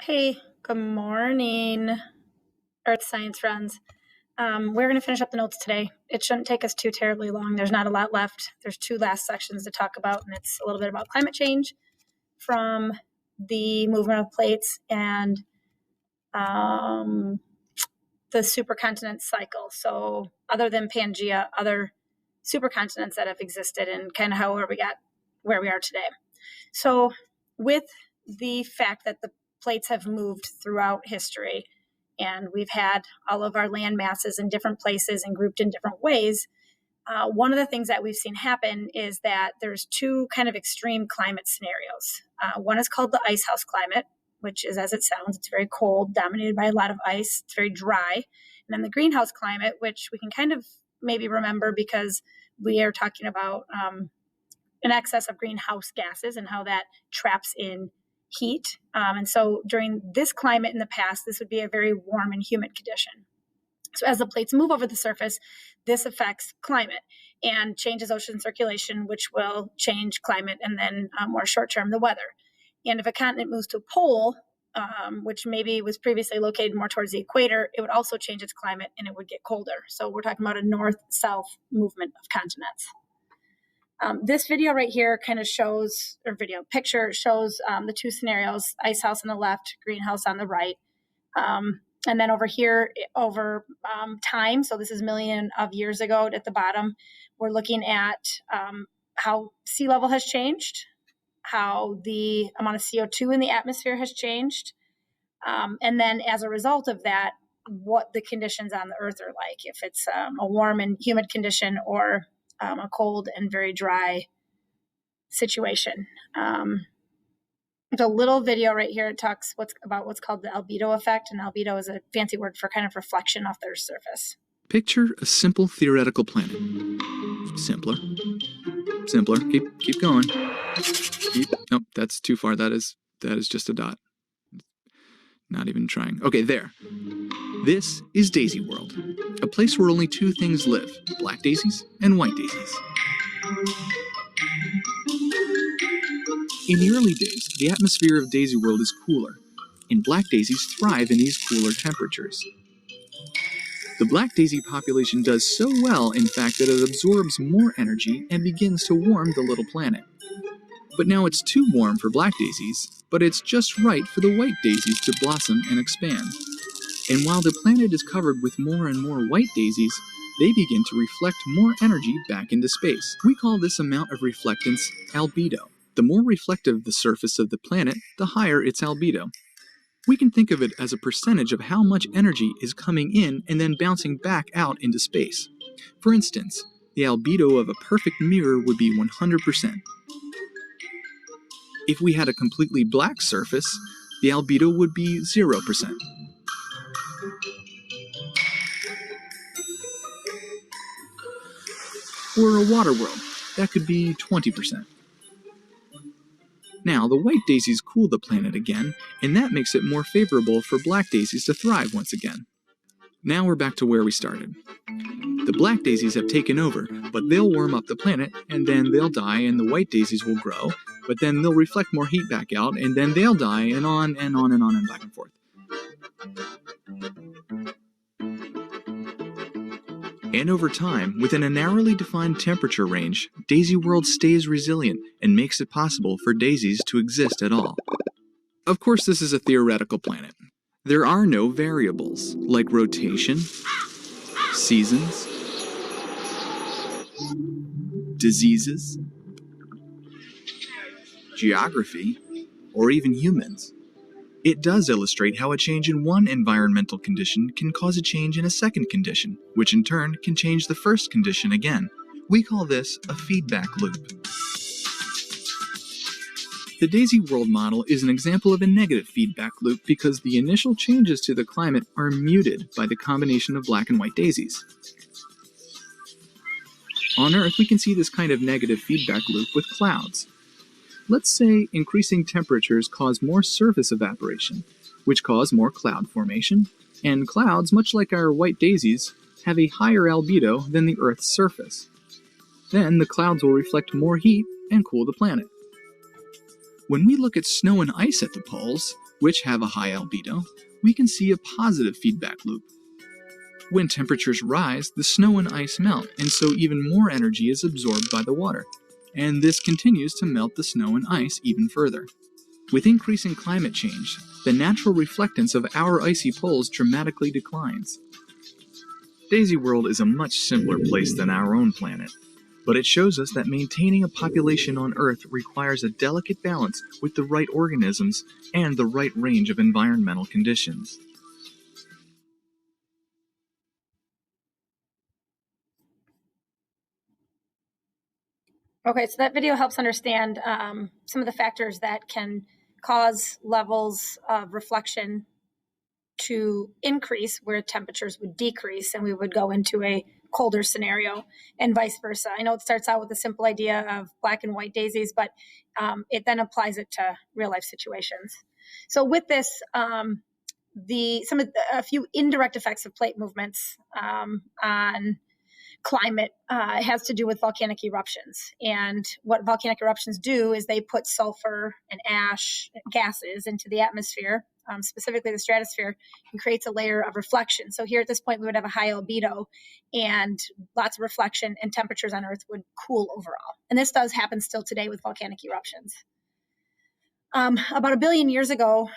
Hey, good morning, Earth Science friends. We're going to finish up the notes today. It shouldn't take us too terribly long. There's not a lot left. There's two last sections to talk about, and it's a little bit about climate change from the movement of plates and the supercontinent cycle. So other than Pangea, other supercontinents that have existed and kind of how we got where we are today. So with the fact that the plates have moved throughout history and we've had all of our land masses in different places and grouped in different ways, one of the things that we've seen happen is that there's two kind of extreme climate scenarios. One is called the icehouse climate, which is as it sounds, it's very cold, dominated by a lot of ice, it's very dry. And then the greenhouse climate, which we can kind of maybe remember because we are talking about an excess of greenhouse gases and how that traps in heat. And so during this climate in the past, this would be a very warm and humid condition. So as the plates move over the surface, this affects climate and changes ocean circulation, which will change climate and then more short-term the weather. And if a continent moves to a pole, which maybe was previously located more towards the equator, it would also change its climate and it would get colder. So we're talking about a north-south movement of continents. This video right here kind of shows, or picture shows the two scenarios, icehouse on the left, greenhouse on the right. And then over here, over time, so this is million of years ago at the bottom, we're looking at how sea level has changed, how the amount of CO2 in the atmosphere has changed, and then as a result of that, what the conditions on the Earth are like, if it's a warm and humid condition or a cold and very dry situation. There's a little video right here. It talks about what's called the albedo effect, and albedo is a fancy word for kind of reflection off the Earth's surface. Picture a simple theoretical planet. Simpler. Simpler. Keep going. Nope, that's too far. That is just a dot. Not even trying. Okay, there. This is Daisy World, a place where only two things live, black daisies and white daisies. In the early days, the atmosphere of Daisy World is cooler, and black daisies thrive in these cooler temperatures. The black daisy population does so well, in fact, that it absorbs more energy and begins to warm the little planet. But now it's too warm for black daisies, but it's just right for the white daisies to blossom and expand. And while the planet is covered with more and more white daisies, they begin to reflect more energy back into space. We call this amount of reflectance albedo. The more reflective the surface of the planet, the higher its albedo. We can think of it as a percentage of how much energy is coming in and then bouncing back out into space. For instance, the albedo of a perfect mirror would be 100%. If we had a completely black surface, the albedo would be 0%. Or a water world, that could be 20%. Now, the white daisies cool the planet again, and that makes it more favorable for black daisies to thrive once again. Now we're back to where we started. The black daisies have taken over, but they'll warm up the planet, and then they'll die, and the white daisies will grow, but then they'll reflect more heat back out, and then they'll die, and on and on and on and back and forth. And over time, within a narrowly defined temperature range, Daisy World stays resilient and makes it possible for daisies to exist at all. Of course, this is a theoretical planet. There are no variables, like rotation, seasons, diseases, geography, or even humans. It does illustrate how a change in one environmental condition can cause a change in a second condition, which in turn can change the first condition again. We call this a feedback loop. The Daisy World model is an example of a negative feedback loop because the initial changes to the climate are muted by the combination of black and white daisies. On Earth, we can see this kind of negative feedback loop with clouds. Let's say increasing temperatures cause more surface evaporation, which cause more cloud formation, and clouds, much like our white daisies, have a higher albedo than the Earth's surface. Then the clouds will reflect more heat and cool the planet. When we look at snow and ice at the poles, which have a high albedo, we can see a positive feedback loop. When temperatures rise, the snow and ice melt, and so even more energy is absorbed by the water, and this continues to melt the snow and ice even further. With increasing climate change, the natural reflectance of our icy poles dramatically declines. Daisy World is a much simpler place than our own planet, but it shows us that maintaining a population on Earth requires a delicate balance with the right organisms and the right range of environmental conditions. Okay, so that video helps understand some of the factors that can cause levels of reflection to increase where temperatures would decrease and we would go into a colder scenario, and vice versa. I know it starts out with a simple idea of black and white daisies, but it then applies it to real life situations. So with this, a few indirect effects of plate movements on climate has to do with volcanic eruptions. And what volcanic eruptions do is they put sulfur and ash gases into the atmosphere, specifically the stratosphere, and creates a layer of reflection. So here at this point, we would have a high albedo and lots of reflection, and temperatures on Earth would cool overall. And this does happen still today with volcanic eruptions. About 1 billion years ago,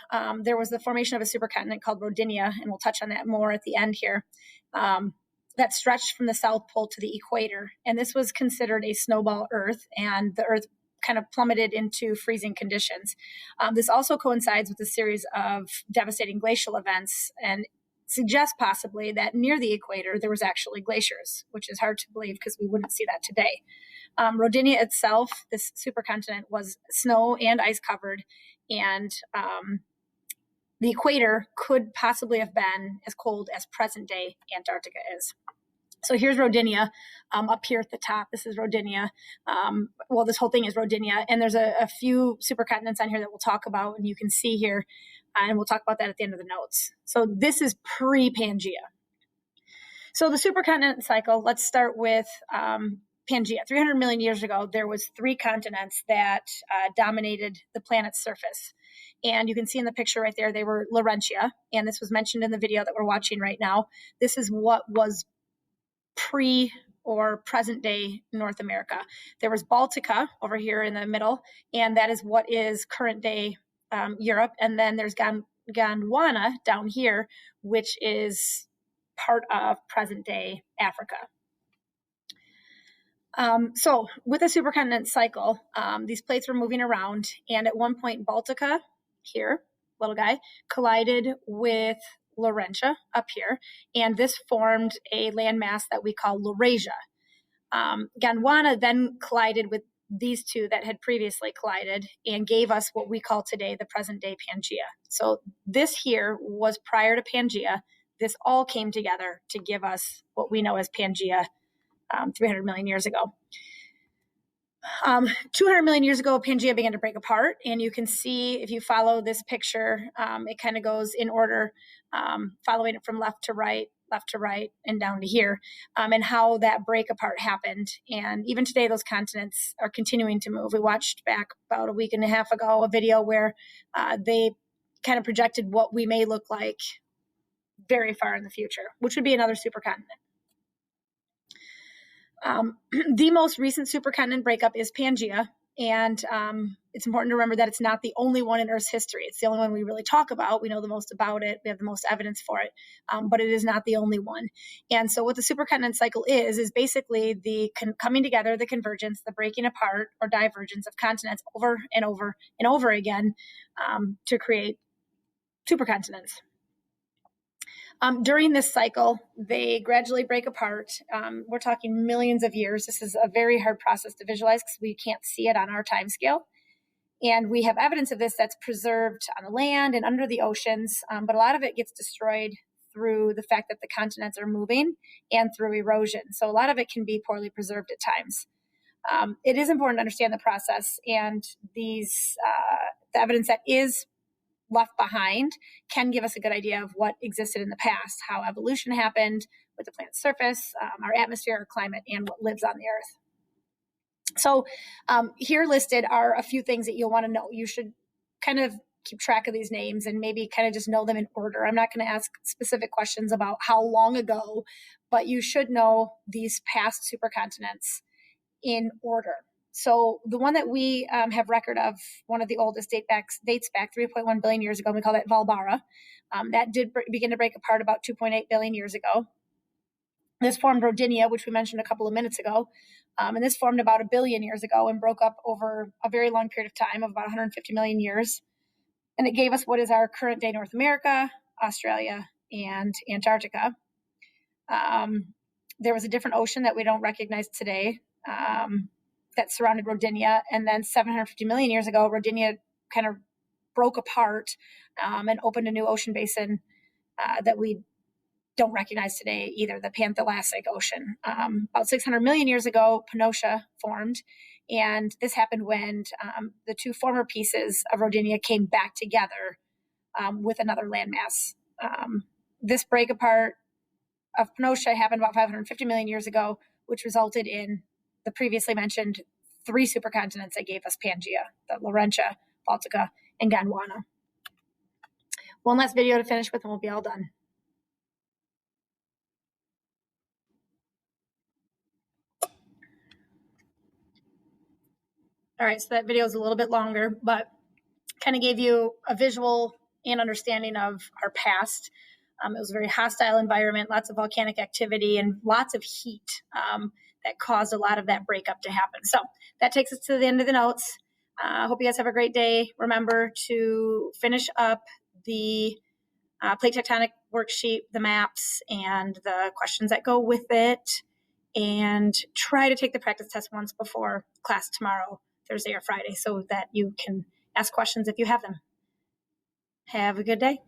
there was the formation of a supercontinent called Rodinia, and we'll touch on that more at the end here. That stretched from the South Pole to the equator. And this was considered a snowball Earth, and the Earth kind of plummeted into freezing conditions. This also coincides with a series of devastating glacial events and suggests possibly that near the equator there was actually glaciers, which is hard to believe because we wouldn't see that today. Rodinia itself, this supercontinent, was snow and ice covered, and the equator could possibly have been as cold as present-day Antarctica is. So here's Rodinia up here at the top. This is Rodinia. Well, this whole thing is Rodinia, and there's a few supercontinents on here that we'll talk about, and you can see here, and we'll talk about that at the end of the notes. So this is pre-Pangea. So the supercontinent cycle, let's start with Pangea. 300 million years ago, there was 3 continents that dominated the planet's surface. And you can see in the picture right there, they were Laurentia. And this was mentioned in the video that we're watching right now. This is what was pre or present day North America. There was Baltica over here in the middle, and that is what is current day Europe. And then there's Gondwana down here, which is part of present day Africa. So with the supercontinent cycle, these plates were moving around, and at one point Baltica, here, little guy, collided with Laurentia up here, and this formed a landmass that we call Laurasia. Gondwana then collided with these two that had previously collided and gave us what we call today the present day Pangea. So this here was prior to Pangea. This all came together to give us what we know as Pangea 300 million years ago. 200 million years ago, Pangea began to break apart, and you can see if you follow this picture, it kind of goes in order, following it from left to right, and down to here, and how that break apart happened. And even today, those continents are continuing to move. We watched back about a week and a half ago a video where they kind of projected what we may look like very far in the future, which would be another supercontinent. The most recent supercontinent breakup is Pangea, and it's important to remember that it's not the only one in Earth's history. It's the only one we really talk about. We know the most about it. We have the most evidence for it, but it is not the only one. And so what the supercontinent cycle is basically the coming together, the convergence, the breaking apart or divergence of continents over and over and over again to create supercontinents. During this cycle, they gradually break apart. We're talking millions of years. This is a very hard process to visualize because we can't see it on our time scale. And we have evidence of this that's preserved on the land and under the oceans, but a lot of it gets destroyed through the fact that the continents are moving and through erosion. So a lot of it can be poorly preserved at times. It is important to understand the process, and the evidence that is left behind can give us a good idea of what existed in the past, how evolution happened with the planet's surface, our atmosphere, our climate, and what lives on the Earth. So here listed are a few things that you'll want to know. You should kind of keep track of these names and maybe kind of just know them in order. I'm not going to ask specific questions about how long ago, but you should know these past supercontinents in order. So the one that we have record of, one of the oldest, dates back 3.1 billion years ago. We call that Valbara. That did begin to break apart about 2.8 billion years ago. This formed Rodinia, which we mentioned a couple of minutes ago. And this formed about 1 billion years ago and broke up over a very long period of time of about 150 million years. And it gave us what is our current day North America, Australia, and Antarctica. There was a different ocean that we don't recognize today that surrounded Rodinia. And then 750 million years ago, Rodinia kind of broke apart and opened a new ocean basin that we don't recognize today either, the Panthalassic Ocean. About 600 million years ago, Panotia formed. And this happened when the two former pieces of Rodinia came back together with another landmass. This break apart of Panotia happened about 550 million years ago, which resulted in the previously mentioned 3 supercontinents that gave us Pangaea, the Laurentia, Baltica, and Gondwana. One last video to finish with and we'll be all done. All right, so that video is a little bit longer, but kind of gave you a visual and understanding of our past. It was a very hostile environment, lots of volcanic activity, and lots of heat that caused a lot of that breakup to happen. So that takes us to the end of the notes. I hope you guys have a great day. Remember to finish up the plate tectonic worksheet, the maps, and the questions that go with it, and try to take the practice test once before class tomorrow, Thursday or Friday, so that you can ask questions if you have them. Have a good day.